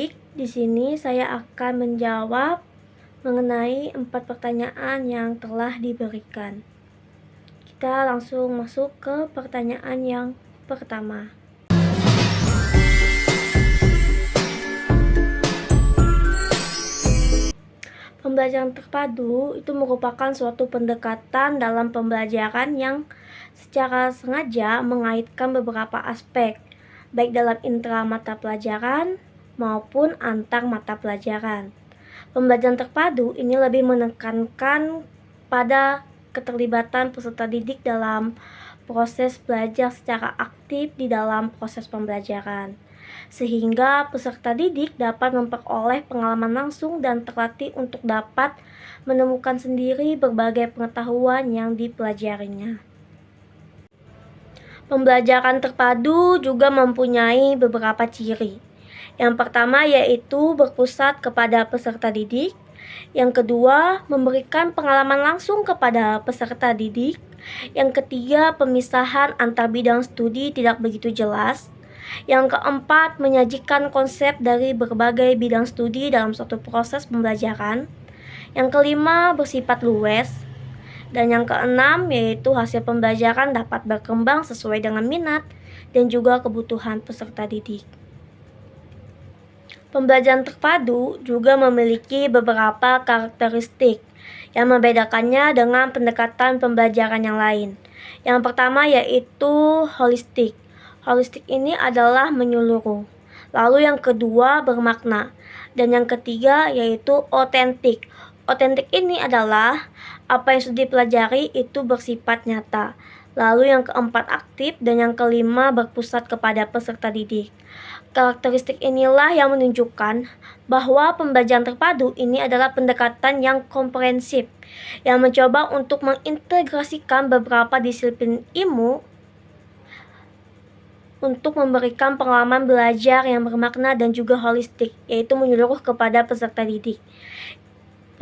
Adik-adik, di sini saya akan menjawab mengenai 4 pertanyaan yang telah diberikan. Kita langsung masuk ke pertanyaan yang pertama. Pembelajaran terpadu itu merupakan suatu pendekatan dalam pembelajaran yang secara sengaja mengaitkan beberapa aspek, baik dalam intra mata pelajaran maupun antar mata pelajaran. Pembelajaran terpadu ini lebih menekankan pada keterlibatan peserta didik dalam proses belajar secara aktif di dalam proses pembelajaran, sehingga peserta didik dapat memperoleh pengalaman langsung dan terlatih untuk dapat menemukan sendiri berbagai pengetahuan yang dipelajarinya. Pembelajaran terpadu juga mempunyai beberapa ciri. Yang pertama yaitu berpusat kepada peserta didik. Yang kedua, memberikan pengalaman langsung kepada peserta didik. Yang ketiga, pemisahan antar bidang studi tidak begitu jelas. Yang keempat, menyajikan konsep dari berbagai bidang studi dalam suatu proses pembelajaran. Yang kelima, bersifat luwes. Dan yang keenam, yaitu hasil pembelajaran dapat berkembang sesuai dengan minat dan juga kebutuhan peserta didik. Pembelajaran terpadu juga memiliki beberapa karakteristik yang membedakannya dengan pendekatan pembelajaran yang lain. Yang pertama yaitu holistik. Holistik ini adalah menyeluruh. Lalu yang kedua bermakna. Dan yang ketiga yaitu otentik. Otentik ini adalah apa yang sudah dipelajari itu bersifat nyata. Lalu yang keempat aktif dan yang kelima berpusat kepada peserta didik. Karakteristik inilah yang menunjukkan bahwa pembelajaran terpadu ini adalah pendekatan yang komprehensif yang mencoba untuk mengintegrasikan beberapa disiplin ilmu untuk memberikan pengalaman belajar yang bermakna dan juga holistik, yaitu menyeluruh kepada peserta didik.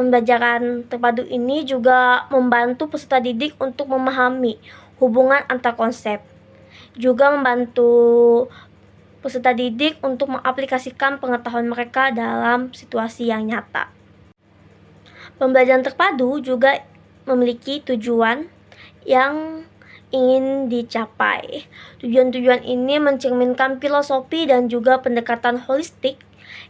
Pembelajaran terpadu ini juga membantu peserta didik untuk memahami hubungan antar konsep, juga membantu peserta didik untuk mengaplikasikan pengetahuan mereka dalam situasi yang nyata. Pembelajaran terpadu juga memiliki tujuan yang ingin dicapai. Tujuan-tujuan ini mencerminkan filosofi dan juga pendekatan holistik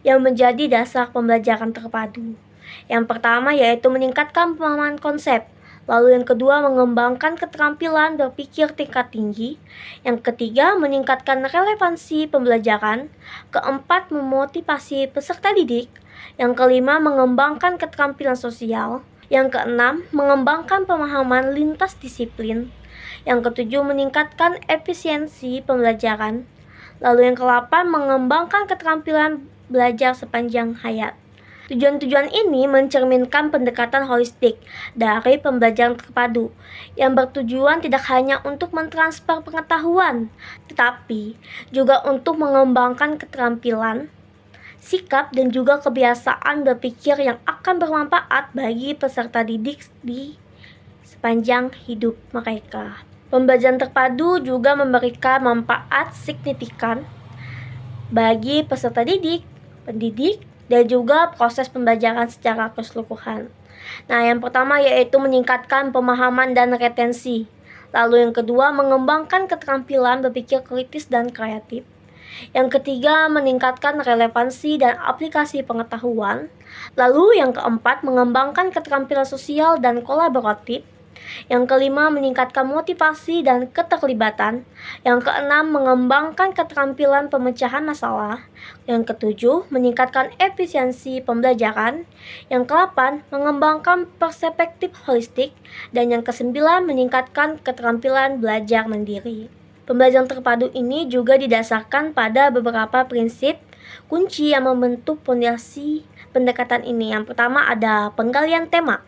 yang menjadi dasar pembelajaran terpadu. Yang pertama yaitu meningkatkan pemahaman konsep. Lalu yang kedua mengembangkan keterampilan berpikir tingkat tinggi. Yang ketiga meningkatkan relevansi pembelajaran. Keempat memotivasi peserta didik. Yang kelima mengembangkan keterampilan sosial. Yang keenam mengembangkan pemahaman lintas disiplin. Yang ketujuh meningkatkan efisiensi pembelajaran. Lalu yang ke-8 mengembangkan keterampilan belajar sepanjang hayat. Tujuan-tujuan ini mencerminkan pendekatan holistik dari pembelajaran terpadu yang bertujuan tidak hanya untuk mentransfer pengetahuan, tetapi juga untuk mengembangkan keterampilan, sikap, dan juga kebiasaan berpikir yang akan bermanfaat bagi peserta didik di sepanjang hidup mereka. Pembelajaran terpadu juga memberikan manfaat signifikan bagi peserta didik, pendidik, dan juga proses pembelajaran secara keseluruhan. Nah, yang pertama yaitu meningkatkan pemahaman dan retensi. Lalu yang kedua mengembangkan keterampilan berpikir kritis dan kreatif. Yang ketiga meningkatkan relevansi dan aplikasi pengetahuan. Lalu yang keempat mengembangkan keterampilan sosial dan kolaboratif. Yang kelima meningkatkan motivasi dan keterlibatan. Yang keenam mengembangkan keterampilan pemecahan masalah. Yang ketujuh meningkatkan efisiensi pembelajaran. Yang ke-8 mengembangkan perspektif holistik. Dan yang ke-9 meningkatkan keterampilan belajar mandiri. Pembelajaran terpadu ini juga didasarkan pada beberapa prinsip kunci yang membentuk fondasi pendekatan ini. Yang pertama ada penggalian tema.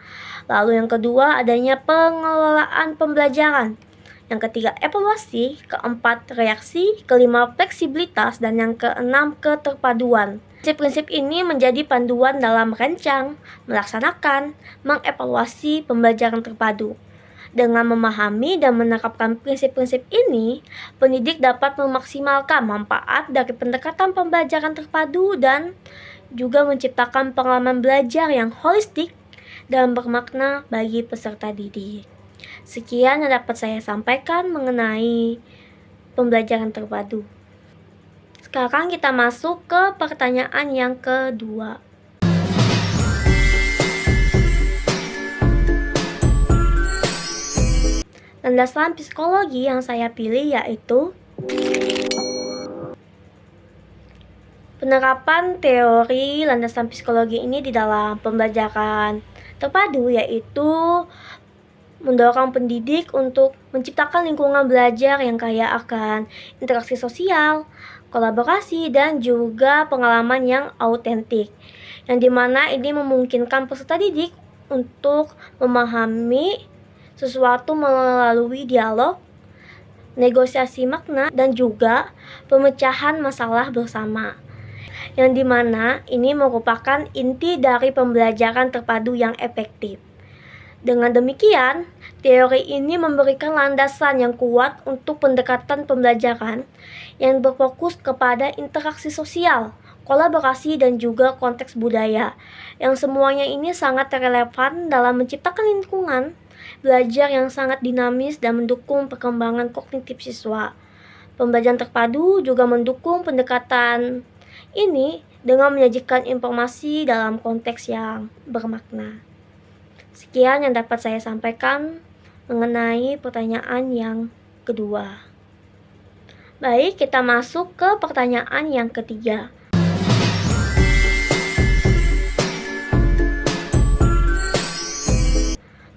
Lalu yang kedua adanya pengelolaan pembelajaran. Yang ketiga evaluasi, keempat reaksi, kelima fleksibilitas, dan yang keenam keterpaduan. Prinsip-prinsip ini menjadi panduan dalam merancang, melaksanakan, mengevaluasi pembelajaran terpadu. Dengan memahami dan menerapkan prinsip-prinsip ini, pendidik dapat memaksimalkan manfaat dari pendekatan pembelajaran terpadu dan juga menciptakan pengalaman belajar yang holistik dan bermakna bagi peserta didik. Sekian yang dapat saya sampaikan mengenai pembelajaran terpadu. Sekarang kita masuk ke pertanyaan yang kedua. Landasan psikologi yang saya pilih yaitu penerapan teori landasan psikologi ini di dalam pembelajaran terpadu, yaitu mendorong pendidik untuk menciptakan lingkungan belajar yang kaya akan interaksi sosial, kolaborasi, dan juga pengalaman yang autentik, yang dimana ini memungkinkan peserta didik untuk memahami sesuatu melalui dialog, negosiasi makna, dan juga pemecahan masalah bersama, yang dimana ini merupakan inti dari pembelajaran terpadu yang efektif. Dengan demikian, teori ini memberikan landasan yang kuat untuk pendekatan pembelajaran yang berfokus kepada interaksi sosial, kolaborasi, dan juga konteks budaya, yang semuanya ini sangat relevan dalam menciptakan lingkungan belajar yang sangat dinamis dan mendukung perkembangan kognitif siswa. Pembelajaran terpadu juga mendukung pendekatan ini dengan menyajikan informasi dalam konteks yang bermakna. Sekian yang dapat saya sampaikan mengenai pertanyaan yang kedua. Baik, kita masuk ke pertanyaan yang ketiga.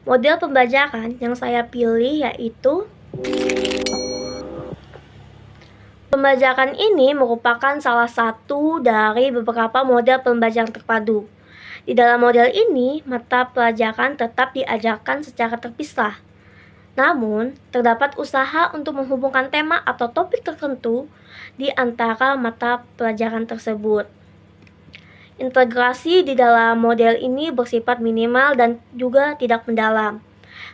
Model pembelajaran yang saya pilih yaitu pembelajaran ini merupakan salah satu dari beberapa model pembelajaran terpadu. Di dalam model ini, mata pelajaran tetap diajarkan secara terpisah. Namun, terdapat usaha untuk menghubungkan tema atau topik tertentu di antara mata pelajaran tersebut. Integrasi di dalam model ini bersifat minimal dan juga tidak mendalam,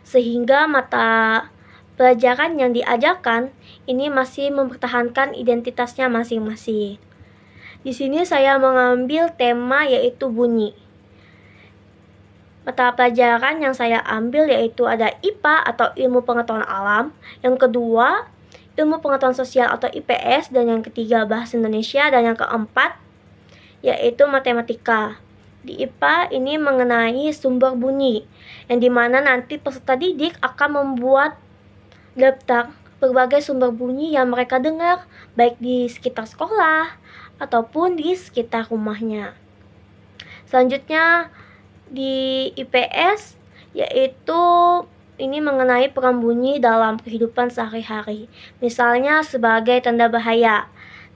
sehingga mata pelajaran yang diajarkan ini masih mempertahankan identitasnya masing-masing. Di sini saya mengambil tema yaitu bunyi. Mata pelajaran yang saya ambil yaitu ada IPA atau Ilmu Pengetahuan Alam, yang kedua Ilmu Pengetahuan Sosial atau IPS, dan yang ketiga Bahasa Indonesia, dan yang keempat yaitu matematika. Di IPA ini mengenai sumber bunyi, yang dimana nanti peserta didik akan membuat daftar berbagai sumber bunyi yang mereka dengar, baik di sekitar sekolah ataupun di sekitar rumahnya. Selanjutnya di IPS yaitu ini mengenai peran bunyi dalam kehidupan sehari-hari, misalnya sebagai tanda bahaya.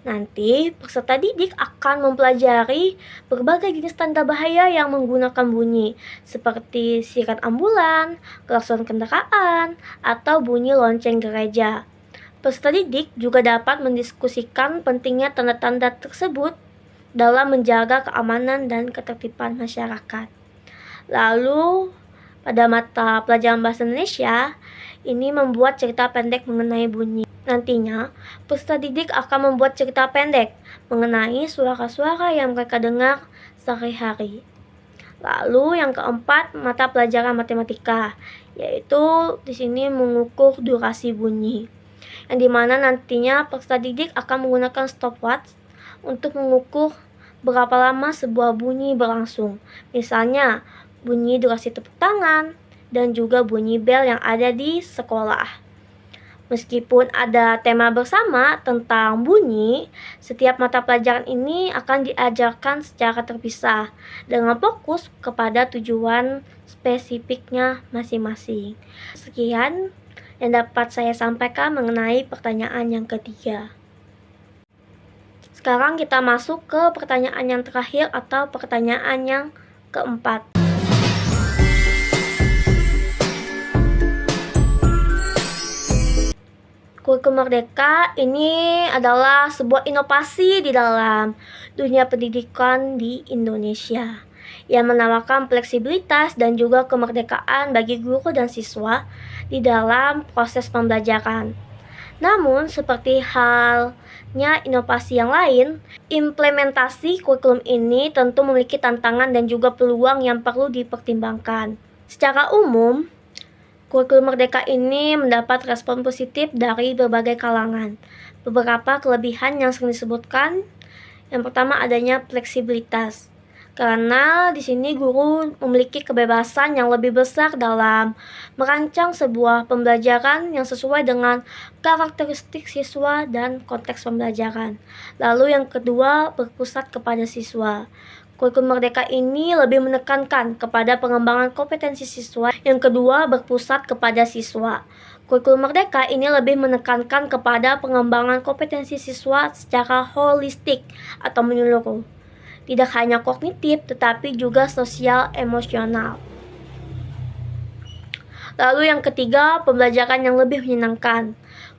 Nanti peserta didik akan mempelajari berbagai jenis tanda bahaya yang menggunakan bunyi, seperti siren ambulan, klakson kendaraan, atau bunyi lonceng gereja. Peserta didik juga dapat mendiskusikan pentingnya tanda-tanda tersebut dalam menjaga keamanan dan ketertiban masyarakat. Lalu, pada mata pelajaran Bahasa Indonesia, ini membuat cerita pendek mengenai bunyi. Nantinya, peserta didik akan membuat cerita pendek mengenai suara-suara yang mereka dengar sehari-hari. Lalu yang keempat, mata pelajaran matematika, yaitu di sini mengukur durasi bunyi, yang dimana nantinya peserta didik akan menggunakan stopwatch untuk mengukur berapa lama sebuah bunyi berlangsung. Misalnya, bunyi durasi tepuk tangan dan juga bunyi bel yang ada di sekolah. Meskipun ada tema bersama tentang bunyi, setiap mata pelajaran ini akan diajarkan secara terpisah dengan fokus kepada tujuan spesifiknya masing-masing. Sekian yang dapat saya sampaikan mengenai pertanyaan yang ketiga. Sekarang kita masuk ke pertanyaan yang terakhir atau pertanyaan yang keempat. Kurikulum Merdeka ini adalah sebuah inovasi di dalam dunia pendidikan di Indonesia, yang menawarkan fleksibilitas dan juga kemerdekaan bagi guru dan siswa di dalam proses pembelajaran. Namun, seperti halnya inovasi yang lain, implementasi kurikulum ini tentu memiliki tantangan dan juga peluang yang perlu dipertimbangkan. Secara umum, kurikulum merdeka ini mendapat respon positif dari berbagai kalangan. Beberapa kelebihan yang sering disebutkan, yang pertama adanya fleksibilitas. Karena di sini guru memiliki kebebasan yang lebih besar dalam merancang sebuah pembelajaran yang sesuai dengan karakteristik siswa dan konteks pembelajaran. Lalu yang kedua, berpusat kepada siswa. Kurikulum merdeka ini lebih menekankan kepada pengembangan kompetensi siswa. Yang kedua, berpusat kepada siswa. Kurikulum merdeka ini lebih menekankan kepada pengembangan kompetensi siswa secara holistik atau menyeluruh. Tidak hanya kognitif, tetapi juga sosial emosional. Lalu yang ketiga, pembelajaran yang lebih menyenangkan.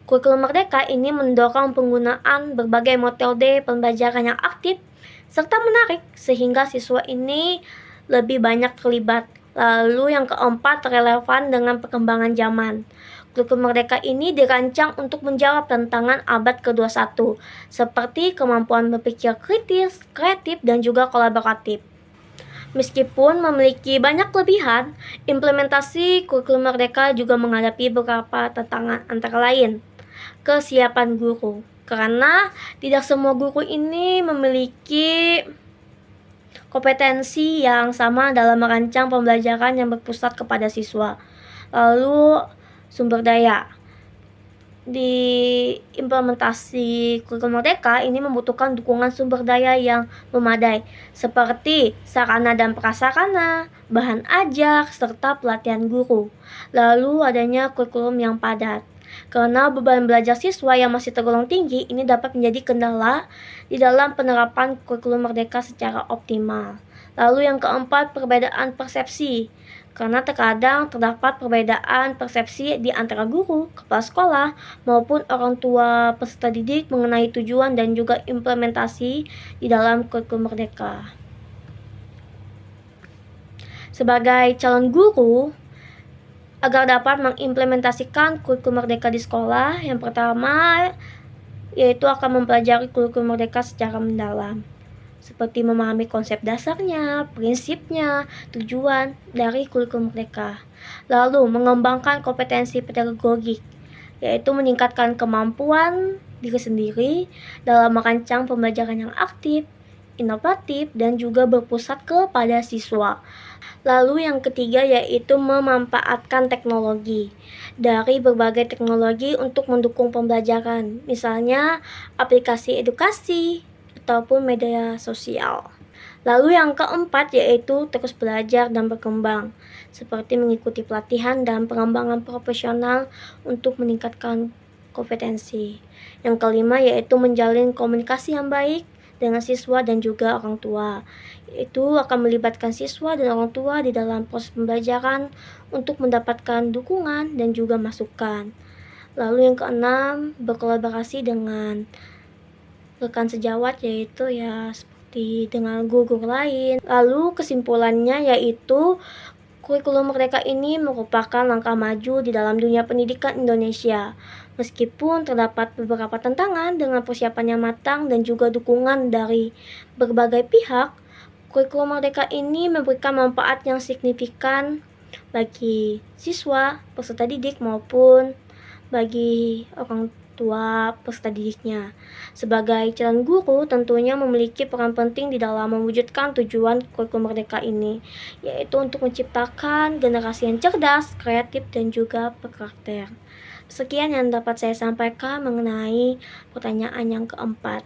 Kurikulum merdeka ini mendorong penggunaan berbagai metode pembelajaran yang aktif serta menarik sehingga siswa ini lebih banyak terlibat. Lalu yang keempat, relevan dengan perkembangan zaman. Kurikulum merdeka ini dirancang untuk menjawab tantangan abad ke-21 seperti kemampuan berpikir kritis, kreatif, dan juga kolaboratif. Meskipun memiliki banyak kelebihan, implementasi kurikulum merdeka juga menghadapi beberapa tantangan antara lain kesiapan guru. Karena tidak semua guru ini memiliki kompetensi yang sama dalam merancang pembelajaran yang berpusat kepada siswa. Lalu sumber daya. Di implementasi kurikulum merdeka ini membutuhkan dukungan sumber daya yang memadai seperti sarana dan prasarana, bahan ajar, serta pelatihan guru. Lalu adanya kurikulum yang padat. Karena beban belajar siswa yang masih tergolong tinggi, ini dapat menjadi kendala di dalam penerapan kurikulum merdeka secara optimal. Lalu yang keempat, perbedaan persepsi. Karena terkadang terdapat perbedaan persepsi di antara guru, kepala sekolah, maupun orang tua peserta didik mengenai tujuan dan juga implementasi di dalam kurikulum merdeka. Sebagai calon guru, agar dapat mengimplementasikan kurikulum merdeka di sekolah, yang pertama yaitu akan mempelajari kurikulum merdeka secara mendalam, seperti memahami konsep dasarnya, prinsipnya, tujuan dari kurikulum merdeka. Lalu mengembangkan kompetensi pedagogik, yaitu meningkatkan kemampuan diri sendiri dalam merancang pembelajaran yang aktif, inovatif, dan juga berpusat kepada siswa. Lalu yang ketiga yaitu memanfaatkan teknologi. Dari berbagai teknologi untuk mendukung pembelajaran, misalnya aplikasi edukasi ataupun media sosial. Lalu yang keempat yaitu terus belajar dan berkembang, seperti mengikuti pelatihan dan pengembangan profesional untuk meningkatkan kompetensi. Yang kelima yaitu menjalin komunikasi yang baik dengan siswa dan juga orang tua. Itu akan melibatkan siswa dan orang tua di dalam proses pembelajaran untuk mendapatkan dukungan dan juga masukan. Lalu yang keenam, berkolaborasi dengan rekan sejawat, yaitu ya seperti dengan guru lain. Lalu kesimpulannya yaitu kurikulum merdeka ini merupakan langkah maju di dalam dunia pendidikan Indonesia. Meskipun terdapat beberapa tantangan dengan persiapan yang matang dan juga dukungan dari berbagai pihak, kurikulum merdeka ini memberikan manfaat yang signifikan bagi siswa, peserta didik maupun bagi orang tua peserta didiknya. Sebagai calon guru tentunya memiliki peran penting di dalam mewujudkan tujuan kurikulum merdeka ini, yaitu untuk menciptakan generasi yang cerdas, kreatif, dan juga berkarakter. Sekian yang dapat saya sampaikan mengenai pertanyaan yang keempat.